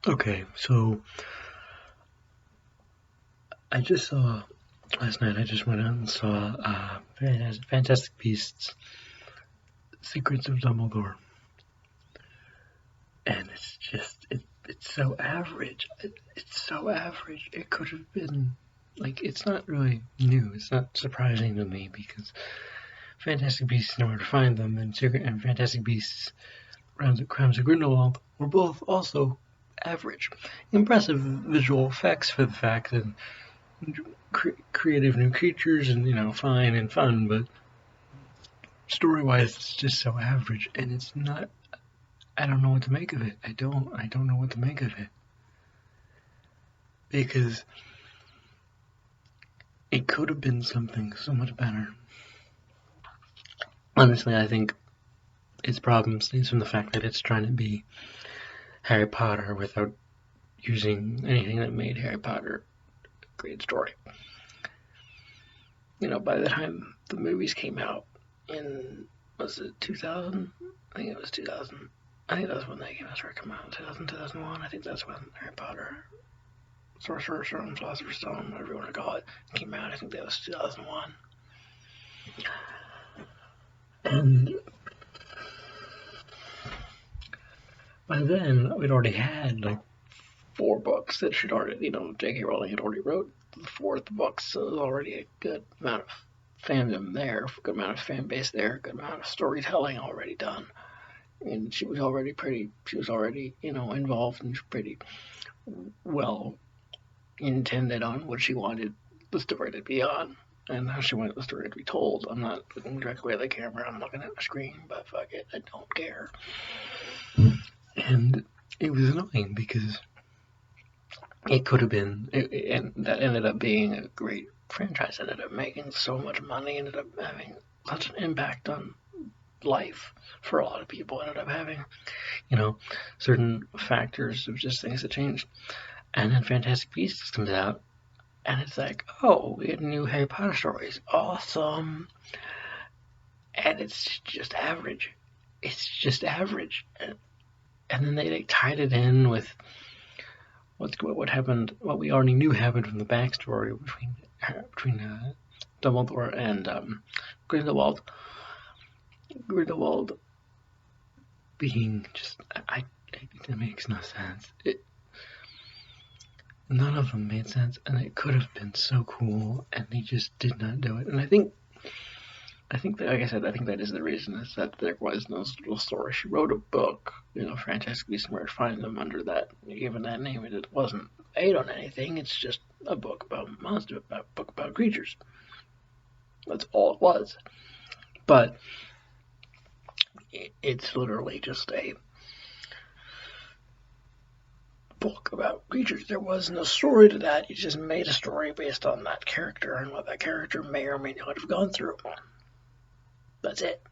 Okay, so I just saw last night. I just went out and saw Fantastic Beasts: Secrets of Dumbledore, and it's so average. It's so average. It could have been like it's not really new. It's not surprising to me because Fantastic Beasts Know Where to Find Them and Fantastic Beasts Crimes of Grindelwald were both also average. Impressive visual effects for the fact that creative new creatures and fine and fun, but story wise it's just so average and it's not. I don't know what to make of it. I don't know what to make of it because it could have been something so much better. Honestly, I think its problem stems from the fact that it's trying to be Harry Potter without using anything that made Harry Potter a great story. By the time the movies came out in, was it 2000? I think it was 2000. I think that's when they started coming out, 2000, 2001. I think that's when Harry Potter, Sorcerer's Stone, Philosopher's Stone, whatever you want to call it, came out. I think that was 2001. And by then, we'd already had like 4 books that she'd already, J.K. Rowling had already wrote the 4th book, so there was already a good amount of fandom there, a good amount of fan base there, a good amount of storytelling already done. And she was already involved and pretty well intended on what she wanted the story to be on and how she wanted the story to be told. I'm not looking directly at the camera, I'm looking at the screen, but fuck it, I don't care. And it was annoying because it could have been, and that ended up being a great franchise, ended up making so much money, ended up having such an impact on life for a lot of people, ended up having, certain factors of just things that changed. And then Fantastic Beasts comes out, and it's like, oh, we had new Harry Potter stories. Awesome. And it's just average. It's just average. And then they tied it in with what happened, what we already knew happened from the backstory between Dumbledore and Grindelwald. Grindelwald being just, it makes no sense. None of them made sense, and it could have been so cool, and they just did not do it. And I think that, like I said, I think that is the reason, is that there was no little story. She wrote a book, Fantastic Beasts and Where to Find Them, under that, given that name, and it wasn't made on anything. It's just a book about monsters, a book about creatures. That's all it was. But it's literally just a book about creatures. There was no story to that. You just made a story based on that character and what that character may or may not have gone through. That's it.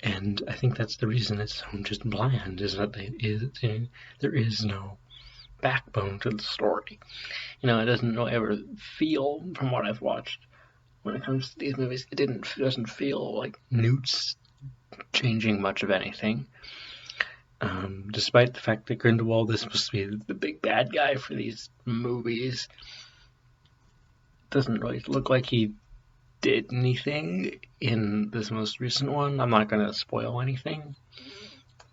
And I think that's the reason it's so just bland, is that there is no backbone to the story. It doesn't ever feel, from what I've watched, when it comes to these movies, it doesn't feel like Newt's changing much of anything. Despite the fact that Grindelwald is supposed to be the big bad guy for these movies, it doesn't really look like he did anything in this most recent one. I'm not going to spoil anything,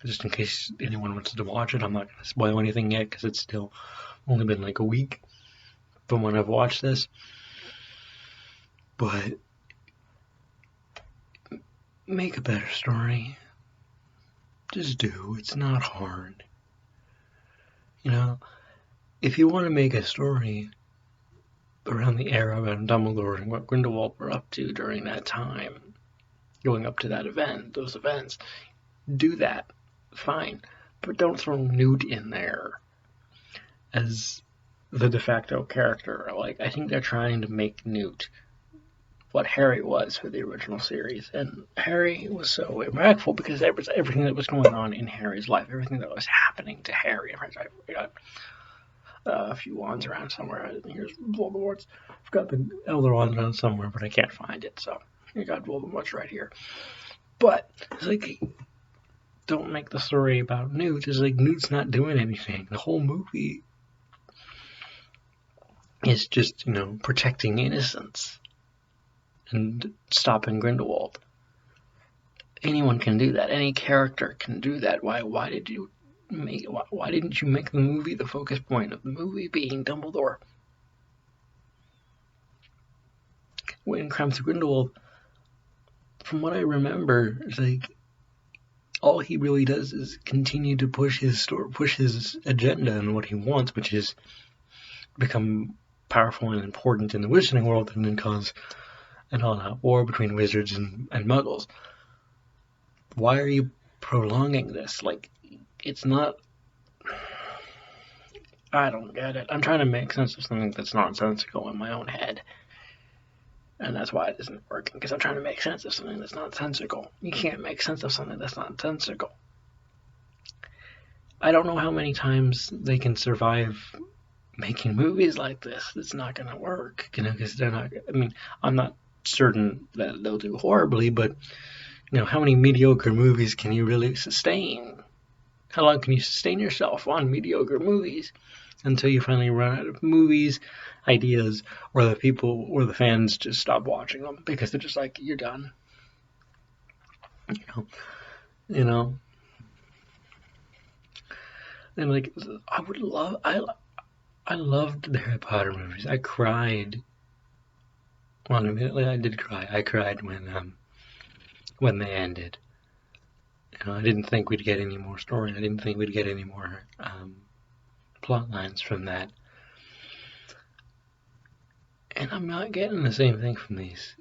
just in case anyone wants to watch it. I'm not going to spoil anything yet because it's still only been like a week from when I've watched this. But make a better story. Just do. It's not hard. If you want to make a story around the era of Dumbledore and what Grindelwald were up to during that time, going up to that event, those events, do that. Fine. But don't throw Newt in there as the de facto character. Like, I think they're trying to make Newt what Harry was for the original series, and Harry was so impactful because there was everything that was going on in Harry's life, everything that was happening to Harry. I got a few wands around somewhere. Here's Voldemort's. I've got the Elder Wand around somewhere, but I can't find it, so I got Voldemort's right here. But it's like don't make the story about Newt. It's like Newt's not doing anything. The whole movie is just, protecting innocence and stopping Grindelwald. Anyone can do that. Any character can do that. Why didn't you make the movie the focus point of the movie being Dumbledore? When it comes to Grindelwald, from what I remember, it's like all he really does is continue to push his agenda and what he wants, which is become powerful and important in the wizarding world, and then cause an all-out war between wizards and muggles. Why are you prolonging this? Like, it's not... I don't get it. I'm trying to make sense of something that's nonsensical in my own head. And that's why it isn't working, because I'm trying to make sense of something that's nonsensical. You can't make sense of something that's nonsensical. I don't know how many times they can survive making movies like this. It's not going to work, because they're not... I mean, I'm not certain that they'll do horribly, but, how many mediocre movies can you really sustain? How long can you sustain yourself on mediocre movies until you finally run out of movies, ideas, or the fans just stop watching them because they're just like, you're done. And like, I loved the Harry Potter movies. I cried. Well, admittedly, I did cry. I cried when they ended. I didn't think we'd get any more story. I didn't think we'd get any more plot lines from that. And I'm not getting the same thing from these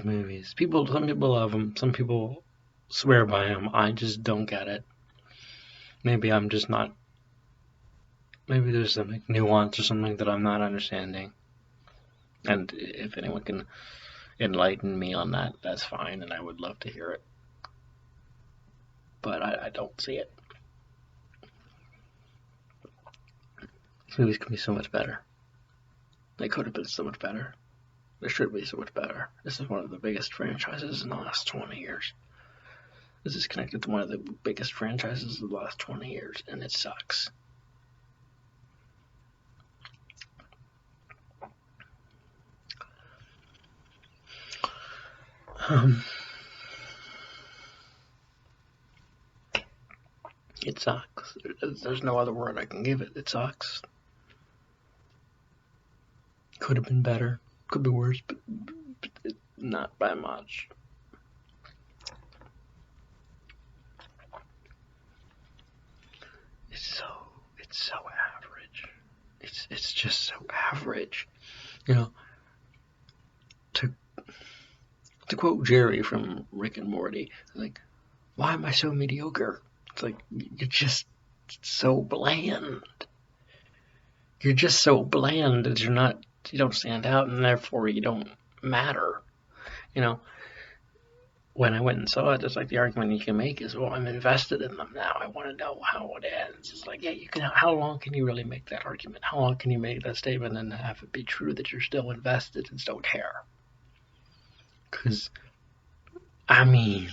movies. Some people love them. Some people swear by them. I just don't get it. Maybe I'm just not... Maybe there's some nuance or something that I'm not understanding. And if anyone can enlighten me on that, that's fine, and I would love to hear it. But I don't see it. These movies could be so much better. They could have been so much better. They should be so much better. This is one of the biggest franchises in the last 20 years. This is connected to one of the biggest franchises of the last 20 years, and it sucks. It sucks. There's no other word I can give it. It sucks. Could have been better. Could be worse, but not by much. It's so average. It's just so average. To quote Jerry from Rick and Morty, like, why am I so mediocre? It's like, you're just so bland. You're just so bland that you don't stand out, and therefore you don't matter. When I went and saw it, it's like the argument you can make is, well, I'm invested in them now. I want to know how it ends. It's like, yeah, you can. How long can you really make that argument? How long can you make that statement and have it be true that you're still invested and still care? Because, I mean,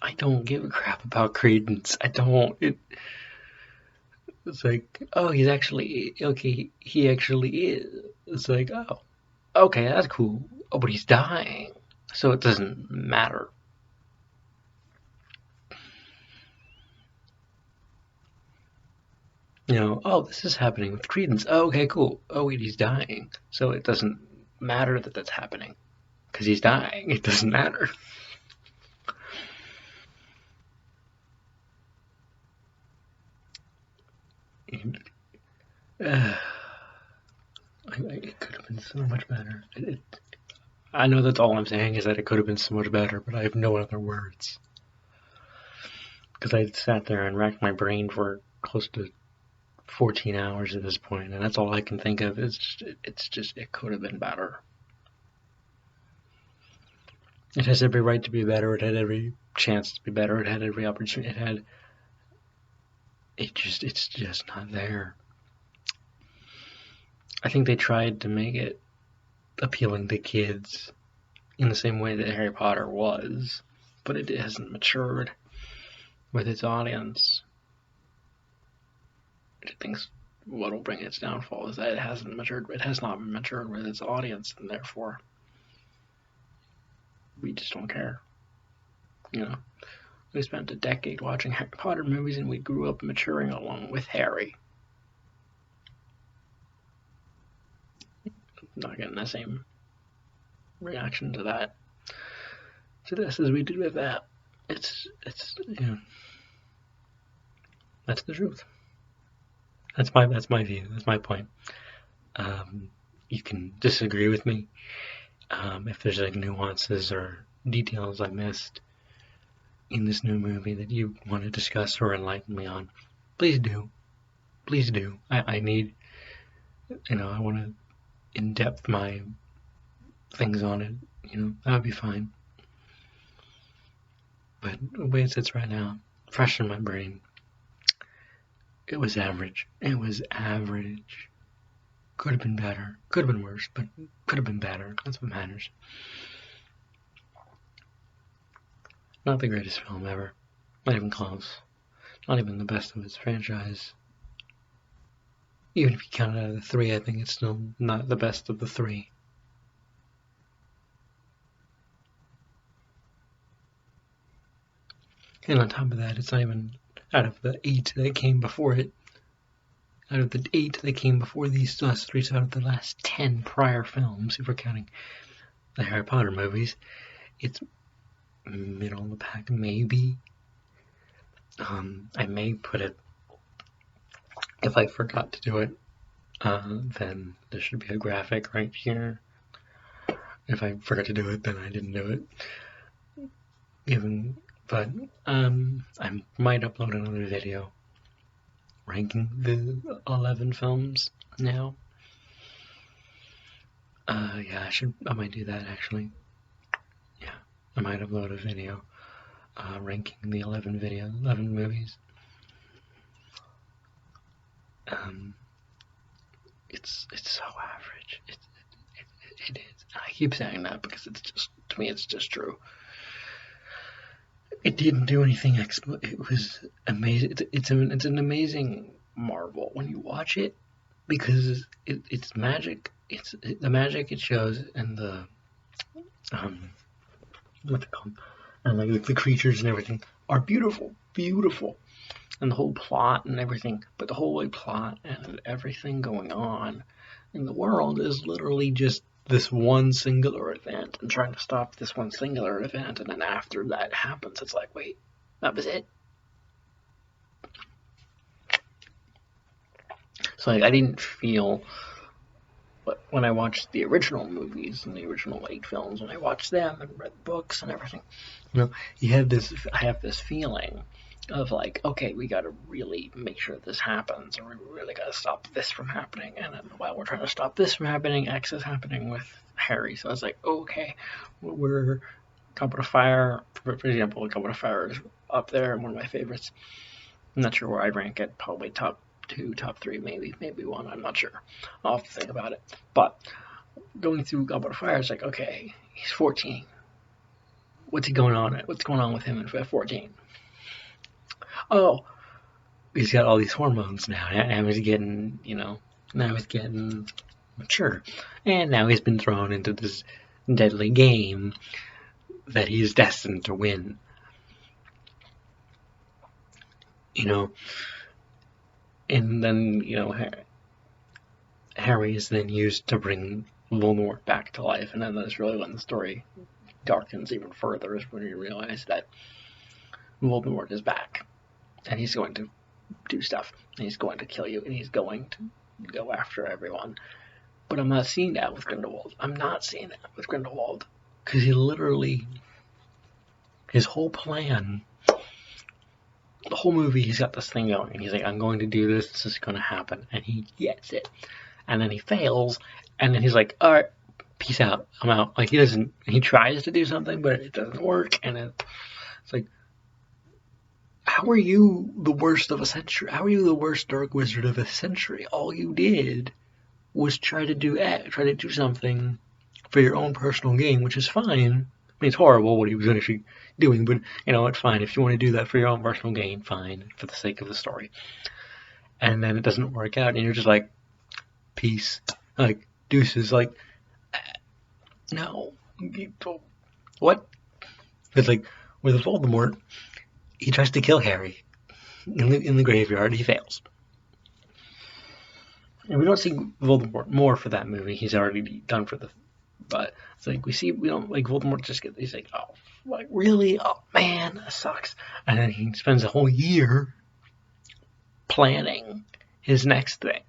I don't give a crap about Credence. I don't. It's like, oh, he's actually, okay, he actually is. It's like, oh, okay, that's cool. Oh, but he's dying, so it doesn't matter. Oh, this is happening with Credence. Oh, okay, cool. Oh, wait, he's dying, so it doesn't matter that that's happening, because he's dying. It doesn't matter. It could have been so much better. I know that's all I'm saying is that it could have been so much better, but I have no other words. Because I sat there and racked my brain for close to 14 hours at this point, and that's all I can think of. It could have been better. It has every right to be better. It had every chance to be better. It had every opportunity. It's just not there. I think they tried to make it appealing to kids in the same way that Harry Potter was, but it hasn't matured with its audience. I think what'll bring its downfall is that it has not matured with its audience, and therefore we just don't care. We spent a decade watching Harry Potter movies, and we grew up maturing along with Harry. Not getting the same reaction to this as we did with that. It's that's the truth. That's my view. That's my point. You can disagree with me if there's like nuances or details I missed in this new movie that you want to discuss or enlighten me on. Please do. I need, I want to in-depth my things on it. That would be fine. But the way it sits right now, fresh in my brain, it was average. Could have been better. Could have been worse, but could have been better. That's what matters. Not the greatest film ever. Not even close. Not even the best of its franchise. Even if you count it out of the three, I think it's still not the best of the three. And on top of that, it's not even out of the 8 that came before it. Out of the 8 that came before these last 3, so out of the last 10 prior films, if we're counting the Harry Potter movies, it's middle of the pack, maybe. I may put it, if I forgot to do it, then there should be a graphic right here. If I forgot to do it, then I didn't do it. But I might upload another video ranking the 11 films now. Yeah, I might do that actually. Yeah, I might upload a video ranking the 11 movies. It's so average. It is. I keep saying that because it's just, to me, it's just true. It didn't do anything. It was amazing. It's an amazing marvel when you watch it, because it's magic. It's the magic it shows, and the what they call them, and like the creatures and everything are beautiful, and the whole plot and everything. But the whole plot and everything going on in the world is literally just this one singular event and trying to stop this one singular event, and then after that happens, it's like, wait, that was it? So I didn't feel, but when I watched the original movies and the original 8 films, when I watched them and read books and everything, I have this feeling of like, okay, we got to really make sure this happens, or we really got to stop this from happening. And then while we're trying to stop this from happening, X is happening with Harry. So I was like, okay, we're Goblet of Fire, for example. Goblet of Fire is up there, one of my favorites. I'm not sure where I'd rank it, probably top 2, top 3, maybe 1. I'm not sure. I'll have to think about it. But going through Goblet of Fire, it's like, okay, he's 14. What's going on with him at 14? Oh, he's got all these hormones now. Now he's getting, mature. And now he's been thrown into this deadly game that he's destined to win. And then, Harry is then used to bring Voldemort back to life. And then that's really when the story darkens even further, is when you realize that Voldemort is back. And he's going to do stuff. And he's going to kill you. And he's going to go after everyone. But I'm not seeing that with Grindelwald. Because he literally, his whole plan, the whole movie, he's got this thing going. And he's like, I'm going to do this. This is going to happen. And he gets it. And then he fails. And then he's like, all right, peace out. I'm out. Like, he tries to do something, but it doesn't work. And it's like, how are you the worst of a century? How are you the worst dark wizard of a century? All you did was try to do something for your own personal gain, which is fine. I mean, it's horrible what he was actually doing, but it's fine. If you want to do that for your own personal gain, fine, for the sake of the story. And then it doesn't work out, and you're just like, peace, like, deuces, like, no, what? It's like, with Voldemort, he tries to kill Harry in the graveyard, he fails. And we don't see Voldemort more for that movie. He's already done for the. But it's like we don't like Voldemort just get. He's like, oh, like really? Oh man, that sucks. And then he spends a whole year planning his next thing.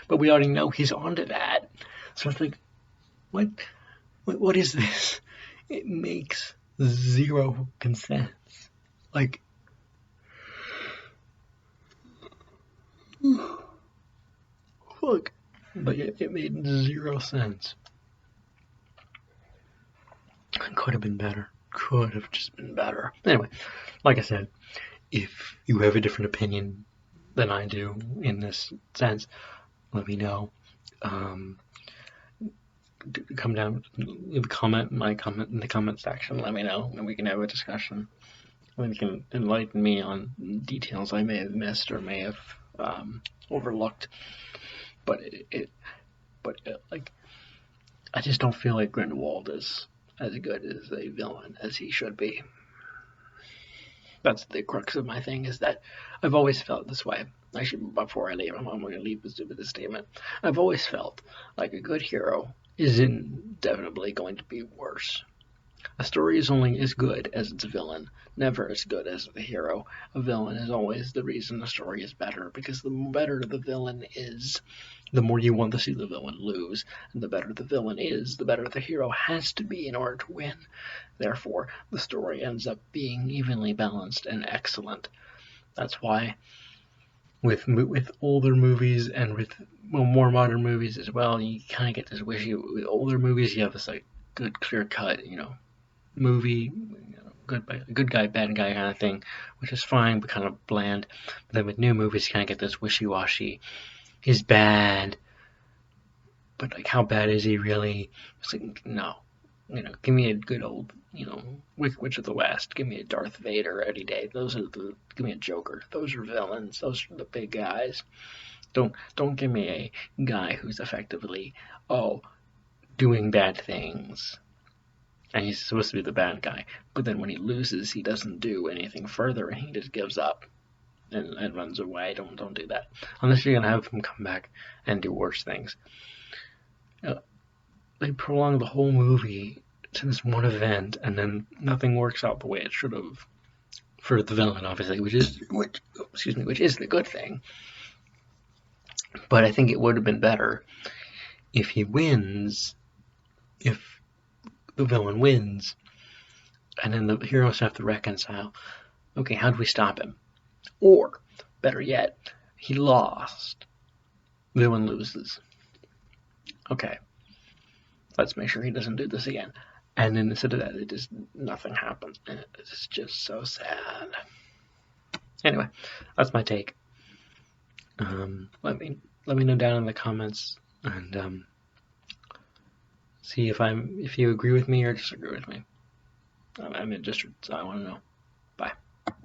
But we already know he's onto that. So it's like, what is this? It makes zero sense. Like. Look, but it made zero sense. It could have been better. Could have just been better. Anyway, like I said, if you have a different opinion than I do in this sense, let me know. Come down, leave a comment, my comment in the comment section. Let me know, and we can have a discussion. And you can enlighten me on details I may have missed or may have overlooked. But like, I just don't feel like Grindelwald is as good as a villain as he should be. That's the crux of my thing, is that I've always felt this way. Actually, before I leave, I'm going to leave with this statement. I've always felt like a good hero is inevitably going to be worse. A story is only as good as its villain, never as good as the hero. A villain is always the reason the story is better, because the better the villain is, the more you want to see the villain lose. And the better the villain is, the better the hero has to be in order to win. Therefore, the story ends up being evenly balanced and excellent. That's why with older movies and with more modern movies as well, you kind of get this wishy. With older movies, you have this like good clear cut, movie, good guy, bad guy kind of thing, which is fine but kind of bland. But then with new movies, you kind of get this wishy-washy. He's bad, but like, how bad is he really? It's like, no, give me a good old, Wicked Witch of the West. Give me a Darth Vader any day. Give me a Joker. Those are villains. Those are the big guys. Don't give me a guy who's effectively doing bad things. And he's supposed to be the bad guy, but then when he loses, he doesn't do anything further, and he just gives up and runs away. Don't do that, unless you're gonna have him come back and do worse things. They prolong the whole movie to this one event, and then nothing works out the way it should have for the villain, obviously, which is the good thing. But I think it would have been better if he wins, if the villain wins, and then the heroes have to reconcile. Okay, how do we stop him? Or, better yet, he lost. Villain loses. Okay, let's make sure he doesn't do this again. And then instead of that, nothing happens. And it's just so sad. Anyway, that's my take. Let me know down in the comments, and see if you agree with me or disagree with me. I'm interested, so I want to know.